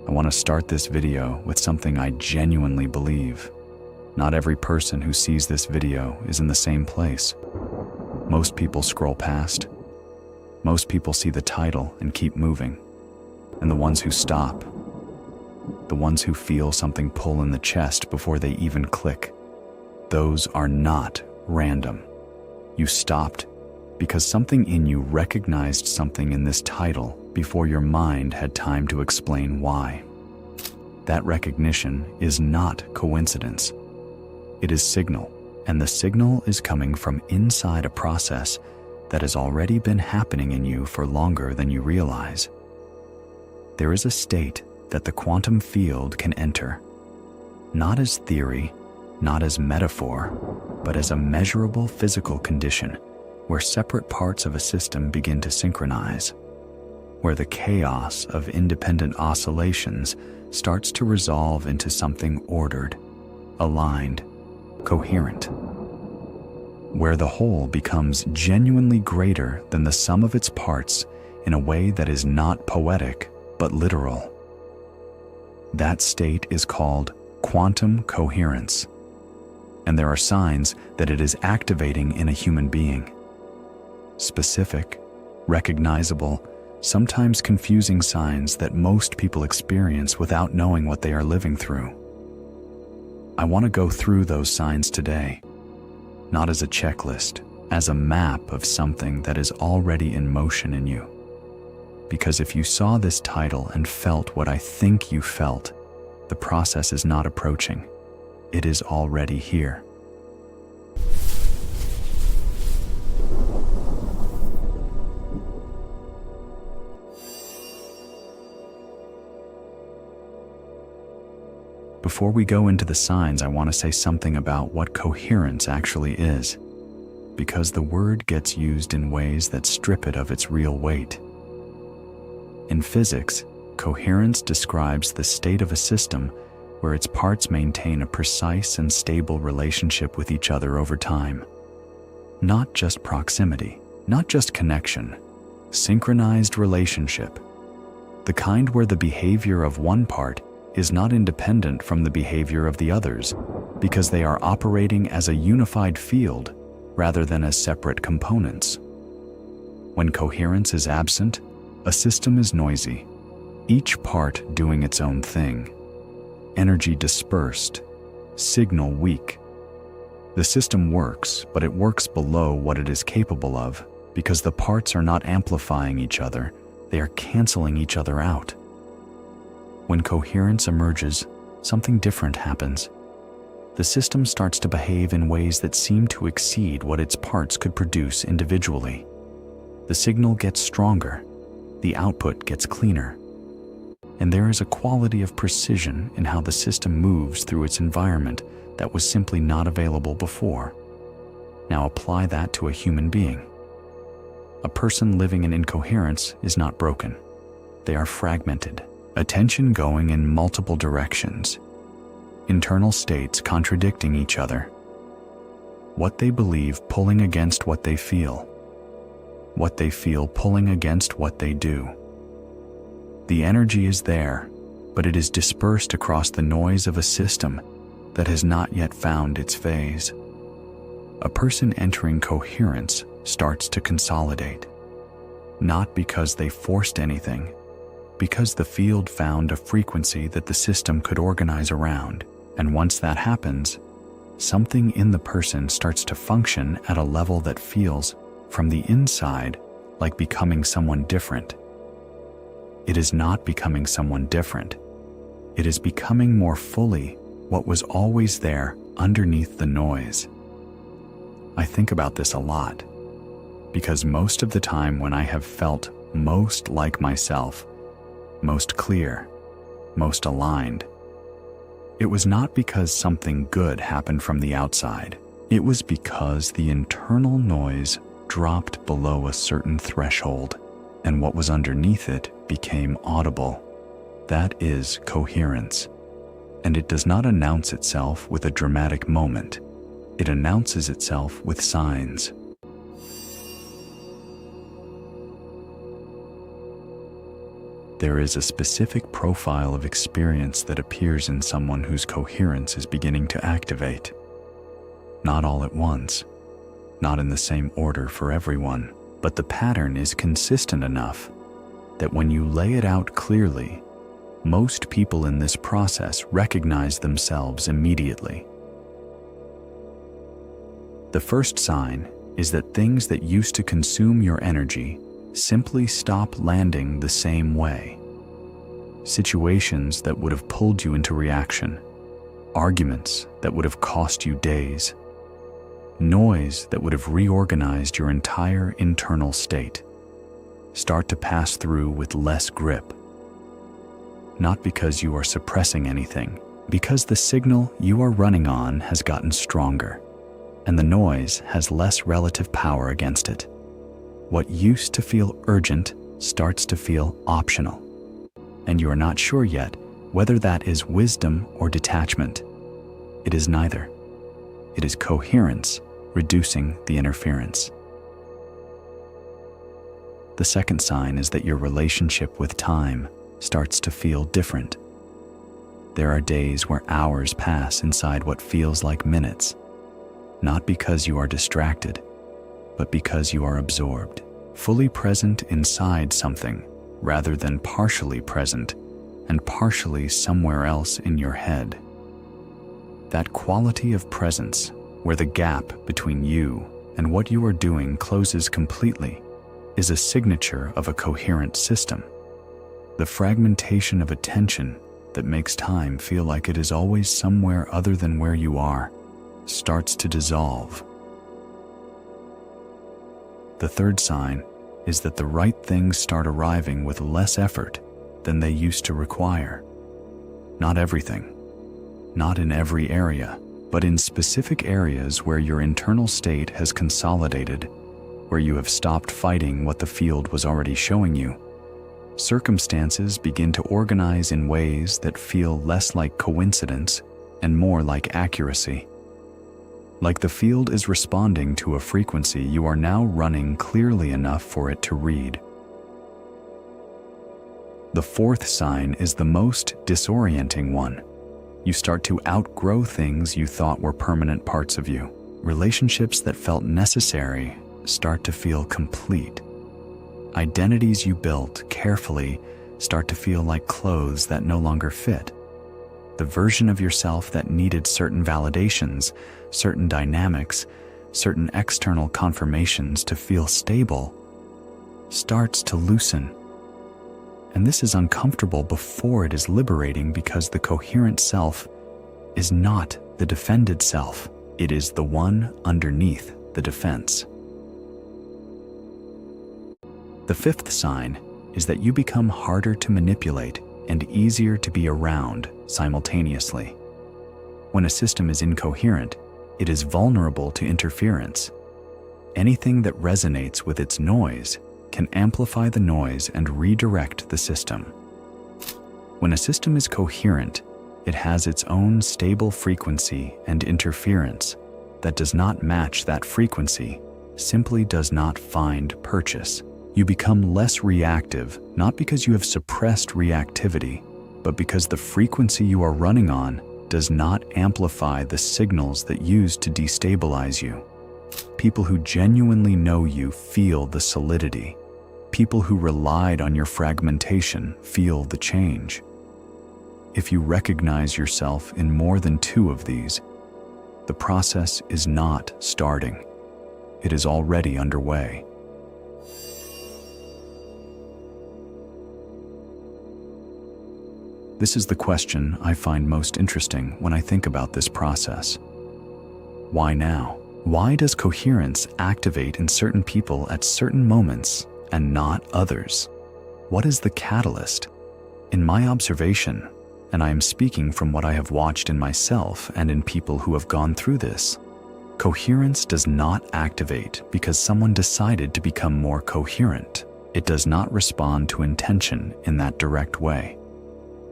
I want to start this video with something I genuinely believe. Not every person who sees this video is in the same place. Most people scroll past. Most people see the title and keep moving. And the ones who stop, the ones who feel something pull in the chest before they even click, those are not random. You stopped because something in you recognized something in this title before your mind had time to explain why. That recognition is not coincidence. It is signal, and the signal is coming from inside a process that has already been happening in you for longer than you realize. There is a state that the quantum field can enter, not as theory, not as metaphor, but as a measurable physical condition where separate parts of a system begin to synchronize, where the chaos of independent oscillations starts to resolve into something ordered, aligned, coherent, where the whole becomes genuinely greater than the sum of its parts in a way that is not poetic but literal. That state is called quantum coherence, and there are signs that it is activating in a human being. Specific, recognizable, sometimes confusing signs that most people experience without knowing what they are living through. I want to go through those signs today, not as a checklist, as a map of something that is already in motion in you. Because if you saw this title and felt what I think you felt, the process is not approaching. It is already here. Before we go into the signs, I want to say something about what coherence actually is, because the word gets used in ways that strip it of its real weight. In physics, coherence describes the state of a system where its parts maintain a precise and stable relationship with each other over time. Not just proximity, not just connection, synchronized relationship. The kind where the behavior of one part is not independent from the behavior of the others, because they are operating as a unified field rather than as separate components. When coherence is absent, a system is noisy, each part doing its own thing. Energy dispersed, signal weak. The system works, but it works below what it is capable of because the parts are not amplifying each other, they are canceling each other out. When coherence emerges, something different happens. The system starts to behave in ways that seem to exceed what its parts could produce individually. The signal gets stronger, the output gets cleaner, and there is a quality of precision in how the system moves through its environment that was simply not available before. Now apply that to a human being. A person living in incoherence is not broken. They are fragmented, attention going in multiple directions, internal states contradicting each other. What they believe pulling against what they feel pulling against what they do. The energy is there, but it is dispersed across the noise of a system that has not yet found its phase. A person entering coherence starts to consolidate, not because they forced anything, because the field found a frequency that the system could organize around, and once that happens, something in the person starts to function at a level that feels, from the inside, like becoming someone different. It is not becoming someone different. It is becoming more fully what was always there underneath the noise. I think about this a lot, because most of the time when I have felt most like myself, most clear, most aligned, it was not because something good happened from the outside. It was because the internal noise dropped below a certain threshold, and what was underneath it became audible. That is coherence. And it does not announce itself with a dramatic moment. It announces itself with signs. There is a specific profile of experience that appears in someone whose coherence is beginning to activate. Not all at once, not in the same order for everyone, but the pattern is consistent enough that when you lay it out clearly, most people in this process recognize themselves immediately. The first sign is that things that used to consume your energy simply stop landing the same way. Situations that would have pulled you into reaction, arguments that would have cost you days, noise that would have reorganized your entire internal state, start to pass through with less grip. Not because you are suppressing anything, because the signal you are running on has gotten stronger, and the noise has less relative power against it. What used to feel urgent starts to feel optional, and you are not sure yet whether that is wisdom or detachment. It is neither. It is coherence reducing the interference. The second sign is that your relationship with time starts to feel different. There are days where hours pass inside what feels like minutes, not because you are distracted, but because you are absorbed, fully present inside something rather than partially present and partially somewhere else in your head. That quality of presence, where the gap between you and what you are doing closes completely, is a signature of a coherent system. The fragmentation of attention that makes time feel like it is always somewhere other than where you are starts to dissolve. The third sign is that the right things start arriving with less effort than they used to require. Not everything, not in every area, but in specific areas where your internal state has consolidated, where you have stopped fighting what the field was already showing you. Circumstances begin to organize in ways that feel less like coincidence and more like accuracy. Like the field is responding to a frequency you are now running clearly enough for it to read. The fourth sign is the most disorienting one. You start to outgrow things you thought were permanent parts of you. Relationships that felt necessary start to feel complete. Identities you built carefully start to feel like clothes that no longer fit. The version of yourself that needed certain validations, certain dynamics, certain external confirmations to feel stable starts to loosen. And this is uncomfortable before it is liberating, because the coherent self is not the defended self. It is the one underneath the defense. The fifth sign is that you become harder to manipulate and easier to be around simultaneously. When a system is incoherent, it is vulnerable to interference. Anything that resonates with its noise can amplify the noise and redirect the system. When a system is coherent, it has its own stable frequency, and interference that does not match that frequency simply does not find purchase. You become less reactive, not because you have suppressed reactivity, but because the frequency you are running on does not amplify the signals that used to destabilize you. People who genuinely know you feel the solidity. People who relied on your fragmentation feel the change. If you recognize yourself in more than two of these, the process is not starting. It is already underway. This is the question I find most interesting when I think about this process. Why now? Why does coherence activate in certain people at certain moments and not others? What is the catalyst? In my observation, and I am speaking from what I have watched in myself and in people who have gone through this, coherence does not activate because someone decided to become more coherent. It does not respond to intention in that direct way.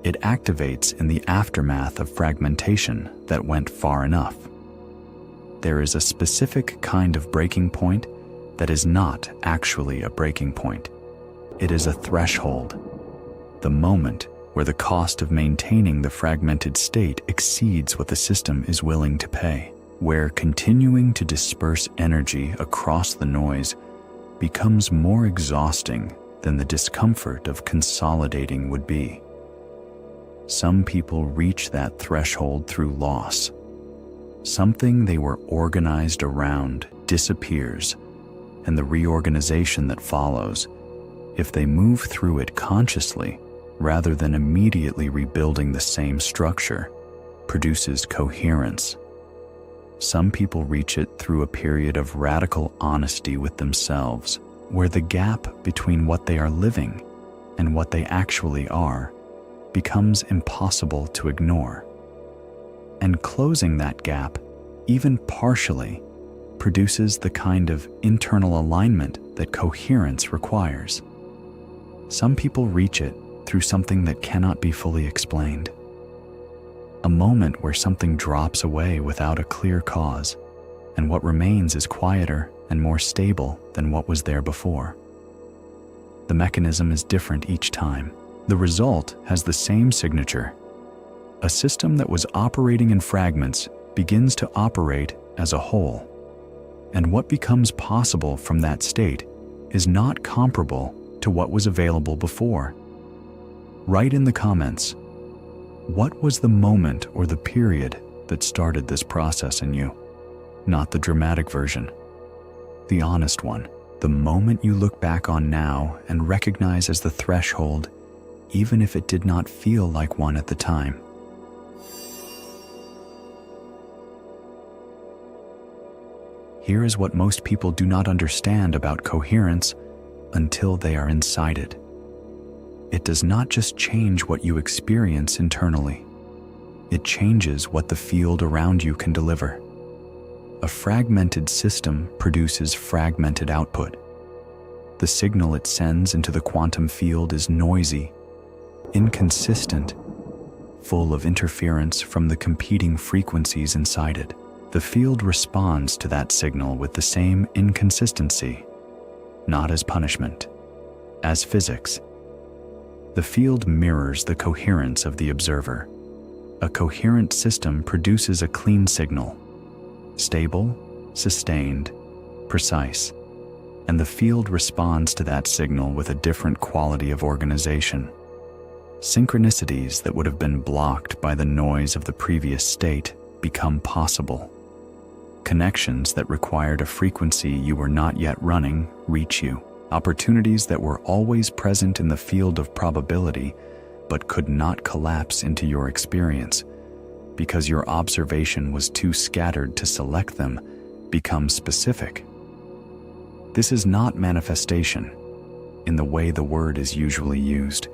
It activates in the aftermath of fragmentation that went far enough. There is a specific kind of breaking point that is not actually a breaking point. It is a threshold. The moment where the cost of maintaining the fragmented state exceeds what the system is willing to pay, where continuing to disperse energy across the noise becomes more exhausting than the discomfort of consolidating would be. Some people reach that threshold through loss. Something they were organized around disappears, and the reorganization that follows, if they move through it consciously rather than immediately rebuilding the same structure, produces coherence. Some people reach it through a period of radical honesty with themselves, where the gap between what they are living and what they actually are becomes impossible to ignore. And closing that gap, even partially, produces the kind of internal alignment that coherence requires. Some people reach it through something that cannot be fully explained. A moment where something drops away without a clear cause, and what remains is quieter and more stable than what was there before. The mechanism is different each time. The result has the same signature. A system that was operating in fragments begins to operate as a whole. And what becomes possible from that state is not comparable to what was available before. Write in the comments, what was the moment or the period that started this process in you? Not the dramatic version, the honest one. The moment you look back on now and recognize as the threshold, even if it did not feel like one at the time. Here is what most people do not understand about coherence until they are inside it. It does not just change what you experience internally. It changes what the field around you can deliver. A fragmented system produces fragmented output. The signal it sends into the quantum field is noisy, inconsistent, full of interference from the competing frequencies inside it. The field responds to that signal with the same inconsistency, not as punishment, as physics. The field mirrors the coherence of the observer. A coherent system produces a clean signal, stable, sustained, precise, and the field responds to that signal with a different quality of organization. Synchronicities that would have been blocked by the noise of the previous state become possible. Connections that required a frequency you were not yet running reach you. Opportunities that were always present in the field of probability but could not collapse into your experience because your observation was too scattered to select them become specific. This is not manifestation in the way the word is usually used.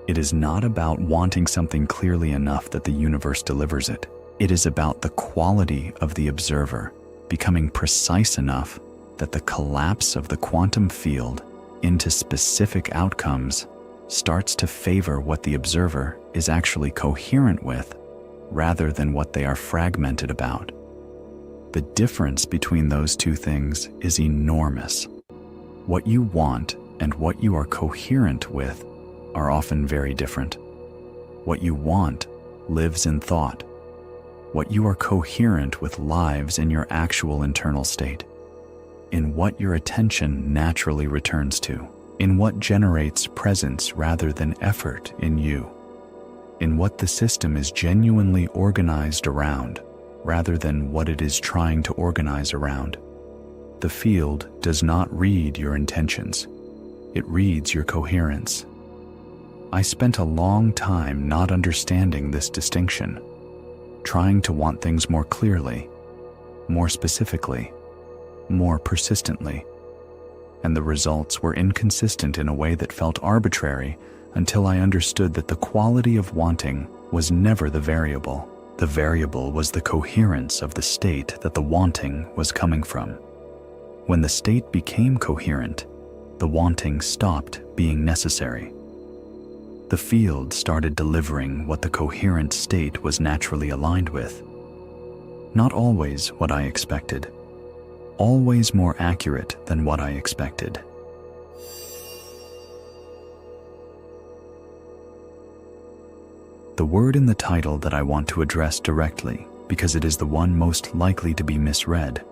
It is not about wanting something clearly enough that the universe delivers it. It is about the quality of the observer becoming precise enough that the collapse of the quantum field into specific outcomes starts to favor what the observer is actually coherent with rather than what they are fragmented about. The difference between those two things is enormous. What you want and what you are coherent with are often very different. What you want lives in thought. What you are coherent with lives in your actual internal state, in what your attention naturally returns to, in what generates presence rather than effort in you, in what the system is genuinely organized around rather than what it is trying to organize around. The field does not read your intentions. It reads your coherence. I spent a long time not understanding this distinction, trying to want things more clearly, more specifically, more persistently, and the results were inconsistent in a way that felt arbitrary until I understood that the quality of wanting was never the variable. The variable was the coherence of the state that the wanting was coming from. When the state became coherent, the wanting stopped being necessary. The field started delivering what the coherent state was naturally aligned with. Not always what I expected, always more accurate than what I expected. the word in the title that I want to address directly because it is the one most likely to be misread.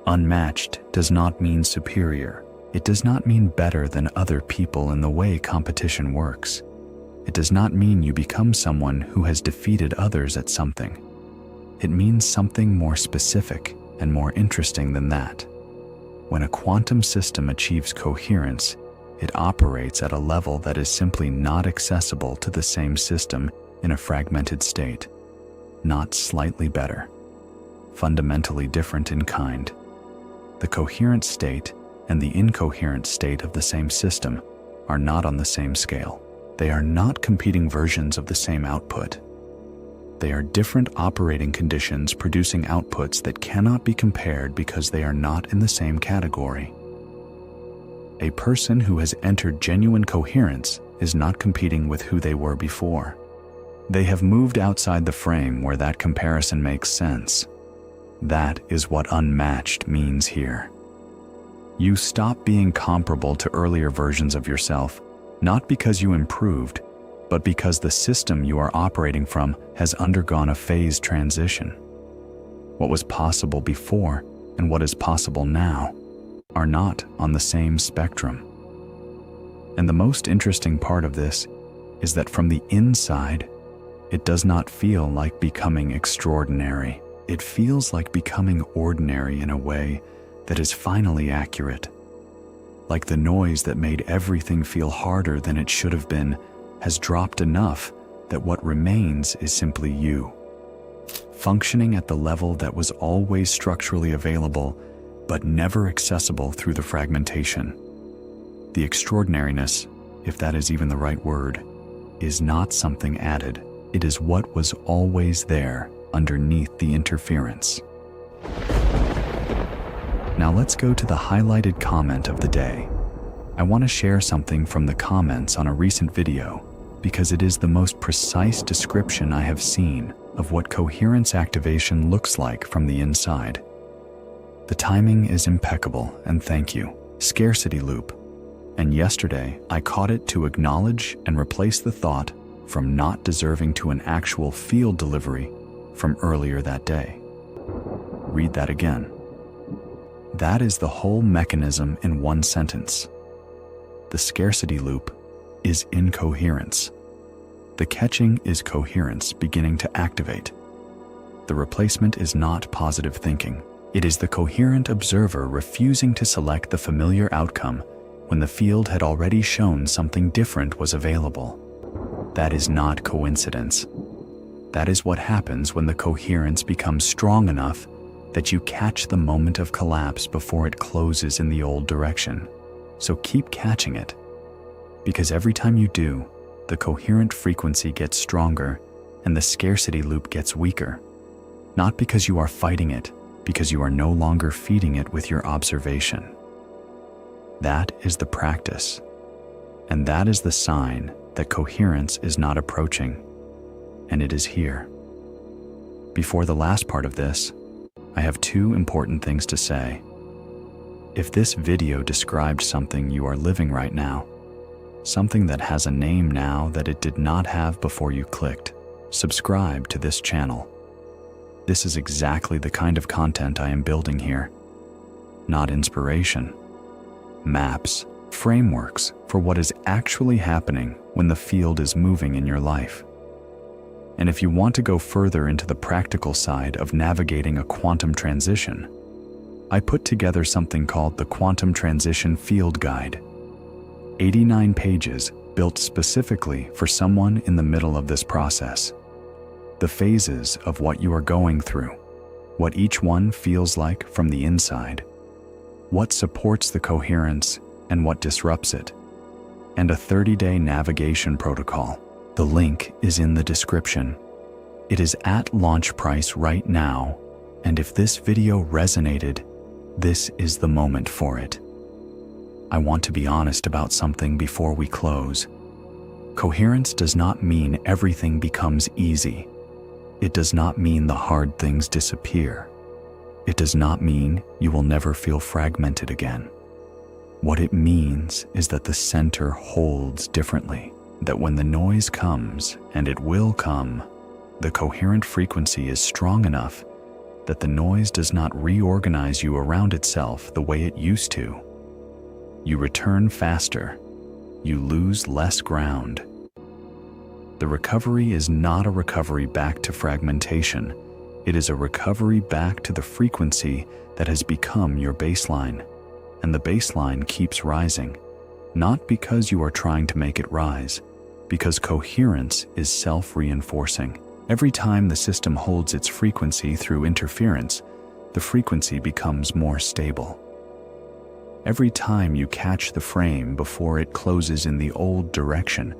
Unmatched does not mean superior. It does not mean better than other people in the way competition works. It does not mean you become someone who has defeated others at something. It means something more specific and more interesting than that. When a quantum system achieves coherence, it operates at a level that is simply not accessible to the same system in a fragmented state. Not slightly better. Fundamentally different in kind. The coherent state and the incoherent state of the same system are not on the same scale. They are not competing versions of the same output. They are different operating conditions producing outputs that cannot be compared because they are not in the same category. A person who has entered genuine coherence is not competing with who they were before. They have moved outside the frame where that comparison makes sense. That is what unmatched means here. You stop being comparable to earlier versions of yourself, not because you improved, but because the system you are operating from has undergone a phase transition. What was possible before and what is possible now are not on the same spectrum. And the most interesting part of this is that from the inside, it does not feel like becoming extraordinary. It feels like becoming ordinary in a way that is finally accurate. Like the noise that made everything feel harder than it should have been has dropped enough that what remains is simply you, functioning at the level that was always structurally available but never accessible through the fragmentation. The extraordinariness, if that is even the right word, is not something added. It is what was always there underneath the interference. Now let's go to the highlighted comment of the day. I want to share something from the comments on a recent video because it is the most precise description I have seen of what coherence activation looks like from the inside. The timing is impeccable, and thank you. Scarcity loop. And yesterday, I caught it to acknowledge and replace the thought from not deserving to an actual field delivery from earlier that day. Read that again. That is the whole mechanism in one sentence. The scarcity loop is incoherence. The catching is coherence beginning to activate. The replacement is not positive thinking. It is the coherent observer refusing to select the familiar outcome when the field had already shown something different was available. That is not coincidence. That is what happens when the coherence becomes strong enough that you catch the moment of collapse before it closes in the old direction. So keep catching it, because every time you do, the coherent frequency gets stronger and the scarcity loop gets weaker. Not because you are fighting it, because you are no longer feeding it with your observation. That is the practice, and that is the sign that coherence is not approaching, and it is here. Before the last part of this, I have two important things to say. If this video described something you are living right now, something that has a name now that it did not have before you clicked, subscribe to this channel. This is exactly the kind of content I am building here. Not inspiration. Maps, frameworks for what is actually happening when the field is moving in your life. And if you want to go further into the practical side of navigating a quantum transition, I put together something called the Quantum Transition Field Guide. 89 pages built specifically for someone in the middle of this process. The phases of what you are going through, what each one feels like from the inside, what supports the coherence and what disrupts it, and a 30-day navigation protocol. The link is in the description. It is at launch price right now, and if this video resonated, this is the moment for it. I want to be honest about something before we close. Coherence does not mean everything becomes easy. It does not mean the hard things disappear. It does not mean you will never feel fragmented again. What it means is that the center holds differently. that when the noise comes, and it will come, the coherent frequency is strong enough that the noise does not reorganize you around itself the way it used to. You return faster. You lose less ground. The recovery is not a recovery back to fragmentation. It is a recovery back to the frequency that has become your baseline. And the baseline keeps rising, not because you are trying to make it rise, because coherence is self-reinforcing. Every time the system holds its frequency through interference, the frequency becomes more stable. Every time you catch the frame before it closes in the old direction,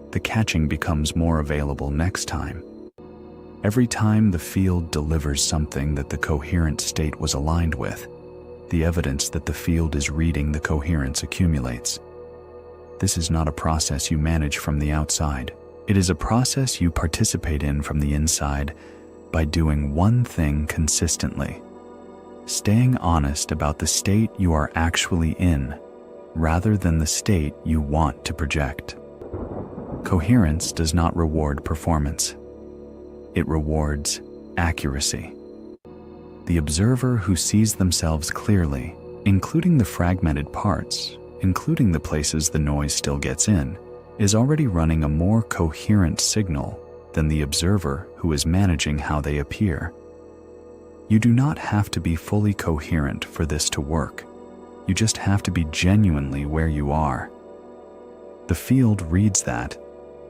the catching becomes more available next time. Every time the field delivers something that the coherent state was aligned with, the evidence that the field is reading the coherence accumulates. This is not a process you manage from the outside. It is a process you participate in from the inside by doing one thing consistently: staying honest about the state you are actually in, rather than the state you want to project. Coherence does not reward performance. It rewards accuracy. The observer who sees themselves clearly, including the fragmented parts, including the places the noise still gets in, is already running a more coherent signal than the observer who is managing how they appear. You do not have to be fully coherent for this to work. You just have to be genuinely where you are. The field reads that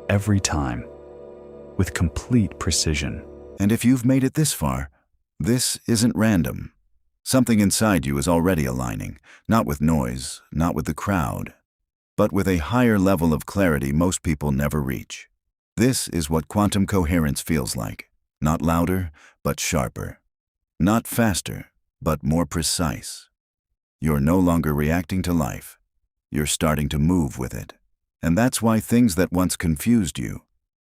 every time, with complete precision. And if you've made it this far, this isn't random. Something inside you is already aligning, not with noise, not with the crowd, but with a higher level of clarity most people never reach. This is what quantum coherence feels like. Not louder, but sharper. Not faster, but more precise. You're no longer reacting to life. You're starting to move with it. And that's why things that once confused you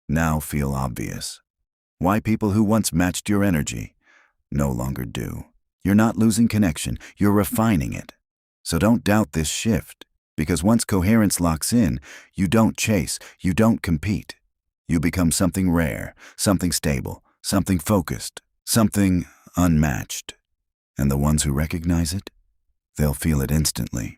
now feel obvious. Why people who once matched your energy no longer do. You're not losing connection, you're refining it. So don't doubt this shift, because once coherence locks in, you don't chase, you don't compete. You become something rare, something stable, something focused, something unmatched. And the ones who recognize it, they'll feel it instantly.